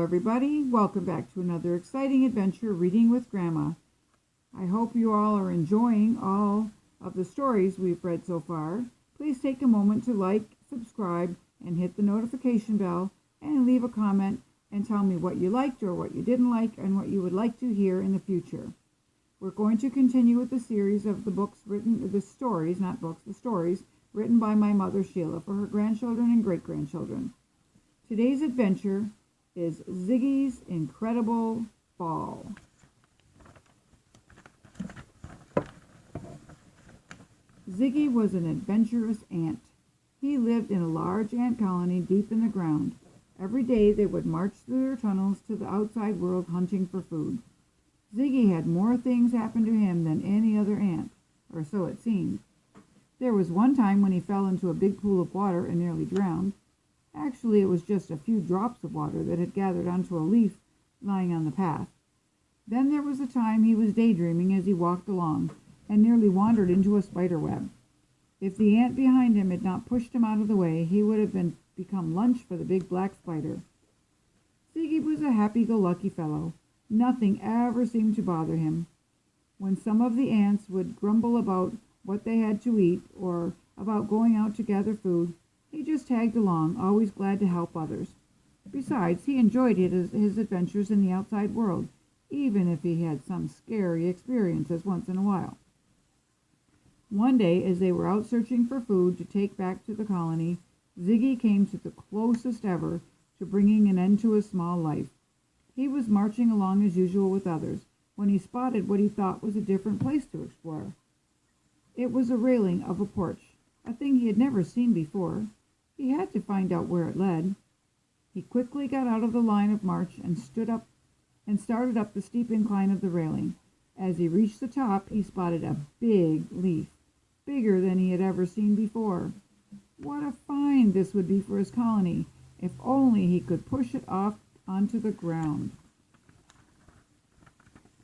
everybody. Welcome back to another exciting adventure reading with Grandma. I hope you all are enjoying all of the stories we've read so far. Please take a moment to like, subscribe, and hit the notification bell, and leave a comment and tell me what you liked or what you didn't like and what you would like to hear in the future. We're going to continue with the series of the stories written by my mother Sheila for her grandchildren and great-grandchildren. Today's adventure is Ziggy's Incredible Ball. Ziggy was an adventurous ant. He lived in a large ant colony deep in the ground. Every day they would march through their tunnels to the outside world hunting for food. Ziggy had more things happen to him than any other ant, or so it seemed. There was one time when he fell into a big pool of water and nearly drowned. Actually, it was just a few drops of water that had gathered onto a leaf lying on the path. Then there was a time he was daydreaming as he walked along and nearly wandered into a spider web. If the ant behind him had not pushed him out of the way, he would have become lunch for the big black spider. Ziggy was a happy-go-lucky fellow. Nothing ever seemed to bother him. When some of the ants would grumble about what they had to eat or about going out to gather food, he just tagged along, always glad to help others. Besides, he enjoyed his adventures in the outside world, even if he had some scary experiences once in a while. One day, as they were out searching for food to take back to the colony, Ziggy came to the closest ever to bringing an end to his small life. He was marching along as usual with others when he spotted what he thought was a different place to explore. It was a railing of a porch, a thing he had never seen before. He had to find out where it led. He quickly got out of the line of march and started up the steep incline of the railing. As he reached the top, he spotted a big leaf, bigger than he had ever seen before. What a find this would be for his colony, if only he could push it off onto the ground.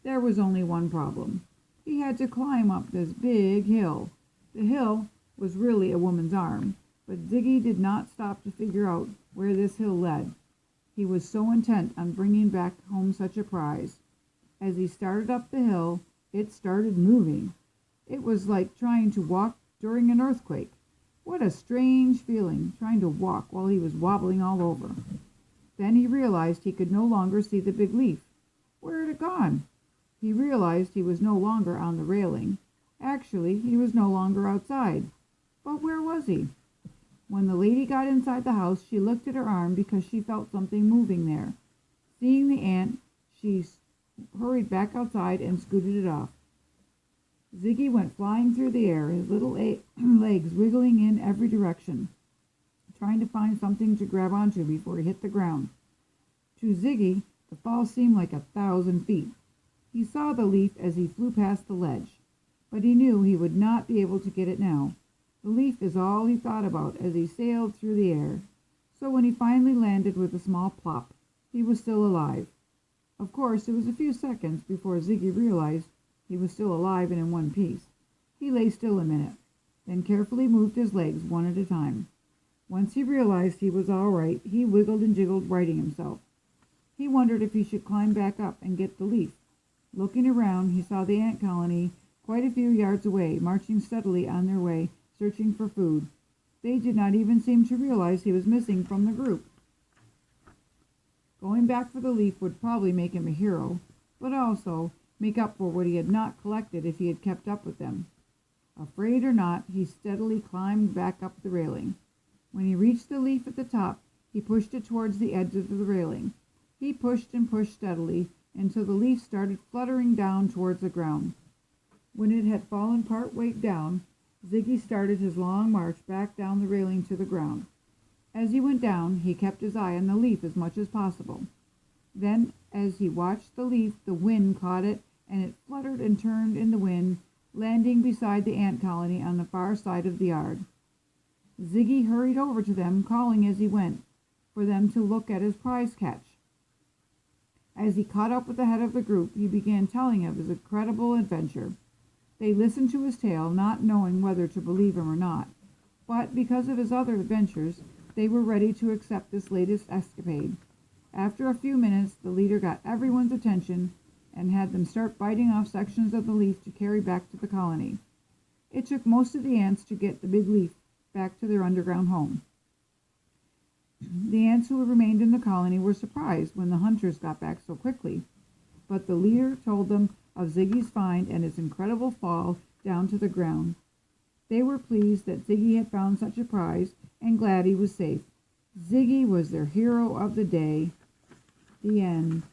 There was only one problem. He had to climb up this big hill. The hill was really a woman's arm, but Ziggy did not stop to figure out where this hill led. He was so intent on bringing back home such a prize. As he started up the hill, it started moving. It was like trying to walk during an earthquake. What a strange feeling, trying to walk while he was wobbling all over. Then he realized he could no longer see the big leaf. Where had it gone? He realized he was no longer on the railing. Actually, he was no longer outside. But where was he? When the lady got inside the house, she looked at her arm because she felt something moving there. Seeing the ant, she hurried back outside and scooted it off. Ziggy went flying through the air, his little legs wiggling in every direction, trying to find something to grab onto before he hit the ground. To Ziggy, the fall seemed like 1,000 feet. He saw the leaf as he flew past the ledge, but he knew he would not be able to get it now. The leaf is all he thought about as he sailed through the air. So when he finally landed with a small plop, he was still alive. Of course, it was a few seconds before Ziggy realized he was still alive and in one piece. He lay still a minute, then carefully moved his legs one at a time. Once he realized he was all right, he wiggled and jiggled, righting himself. He wondered if he should climb back up and get the leaf. Looking around, he saw the ant colony quite a few yards away, marching steadily on their way, searching for food. They did not even seem to realize he was missing from the group. Going back for the leaf would probably make him a hero, but also make up for what he had not collected if he had kept up with them. Afraid or not, he steadily climbed back up the railing. When he reached the leaf at the top, he pushed it towards the edge of the railing. He pushed and pushed steadily until the leaf started fluttering down towards the ground. When it had fallen part way down, Ziggy started his long march back down the railing to the ground. As he went down, he kept his eye on the leaf as much as possible. Then, as he watched the leaf, the wind caught it, and it fluttered and turned in the wind, landing beside the ant colony on the far side of the yard. Ziggy hurried over to them, calling as he went, for them to look at his prize catch. As he caught up with the head of the group, he began telling of his incredible adventure. They listened to his tale, not knowing whether to believe him or not, but because of his other adventures, they were ready to accept this latest escapade. After a few minutes, the leader got everyone's attention and had them start biting off sections of the leaf to carry back to the colony. It took most of the ants to get the big leaf back to their underground home. The ants who remained in the colony were surprised when the hunters got back so quickly, but the leader told them of Ziggy's find and his incredible fall down to the ground. They were pleased that Ziggy had found such a prize and glad he was safe. Ziggy was their hero of the day. The end.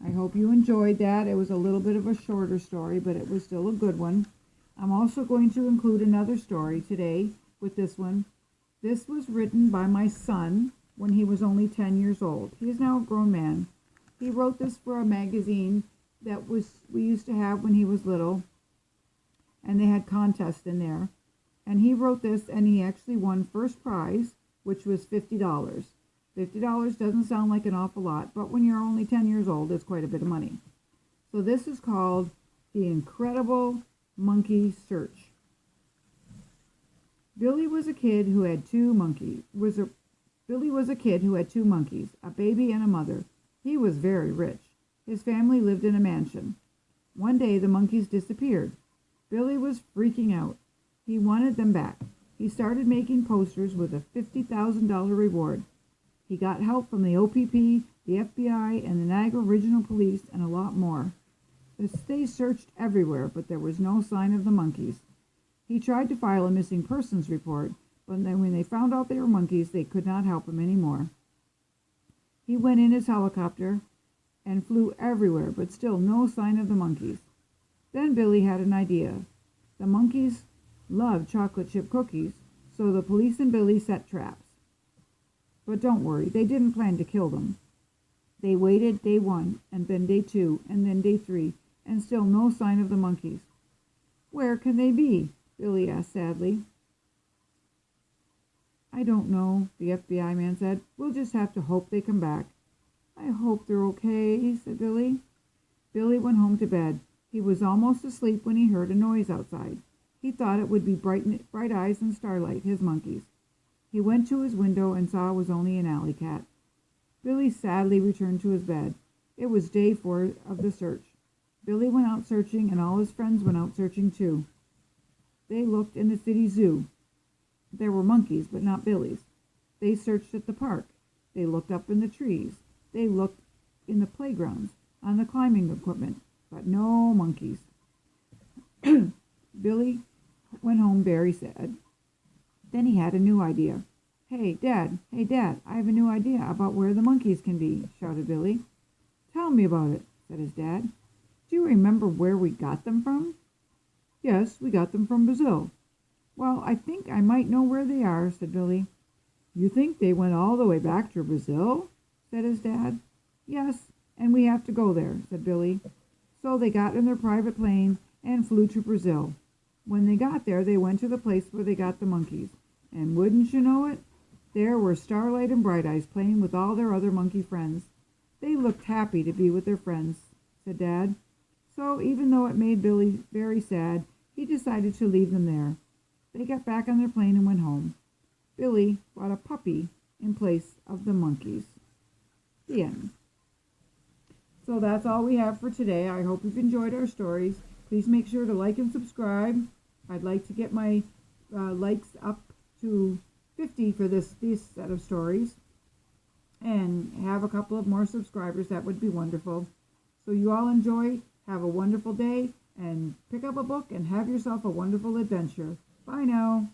I hope you enjoyed that. It was a little bit of a shorter story, but it was still a good one. I'm also going to include another story today with this one. This was written by my son when he was only 10 years old. He is now a grown man. He wrote this for a magazine that we used to have when he was little, and they had contests in there. And he wrote this, and he actually won first prize, which was $50. $50 doesn't sound like an awful lot, but when you're only 10 years old, it's quite a bit of money. So this is called The Incredible Monkey Search. Billy was a kid who had two monkeys, a baby and a mother. He was very rich. His family lived in a mansion. One day the monkeys disappeared. Billy was freaking out. He wanted them back. He started making posters with a $50,000 reward. He got help from the OPP, the FBI, and the Niagara Regional Police, and a lot more. They searched everywhere, but there was no sign of the monkeys. He tried to file a missing persons report, but then when they found out they were monkeys, they could not help him anymore. He went in his helicopter and flew everywhere, but still no sign of the monkeys. Then Billy had an idea. The monkeys loved chocolate chip cookies, so the police and Billy set traps. But don't worry, they didn't plan to kill them. They waited day 1, and then day 2, and then day 3, and still no sign of the monkeys. "Where can they be?" Billy asked sadly. "I don't know," the FBI man said. "We'll just have to hope they come back." "I hope they're okay," said Billy. Billy went home to bed. He was almost asleep when he heard a noise outside. He thought it would be Bright Eyes and Starlight, his monkeys. He went to his window and saw it was only an alley cat. Billy sadly returned to his bed. It was day 4 of the search. Billy went out searching, and all his friends went out searching too. They looked in the city zoo. There were monkeys, but not Billy's. They searched at the park. They looked up in the trees. They looked in the playgrounds, on the climbing equipment, but no monkeys. Billy went home very sad. Then he had a new idea. Hey, Dad, I have a new idea about where the monkeys can be," shouted Billy. "Tell me about it," said his dad. "Do you remember where we got them from?" "Yes, we got them from Brazil." "Well, I think I might know where they are," said Billy. "You think they went all the way back to Brazil?" said his dad. "Yes, and we have to go there," said Billy. So they got in their private plane and flew to Brazil. When they got there, they went to the place where they got the monkeys. And wouldn't you know it, there were Starlight and Bright Eyes playing with all their other monkey friends. They looked happy to be with their friends, said Dad. So even though it made Billy very sad, he decided to leave them there. They got back on their plane and went home. Billy bought a puppy in place of the monkeys. The end. So that's all we have for today. I hope you've enjoyed our stories. Please make sure to like and subscribe. I'd like to get my likes up to 50 for this set of stories, and have a couple of more subscribers. That would be wonderful. So you all enjoy, have a wonderful day, and pick up a book and have yourself a wonderful adventure. Bye now.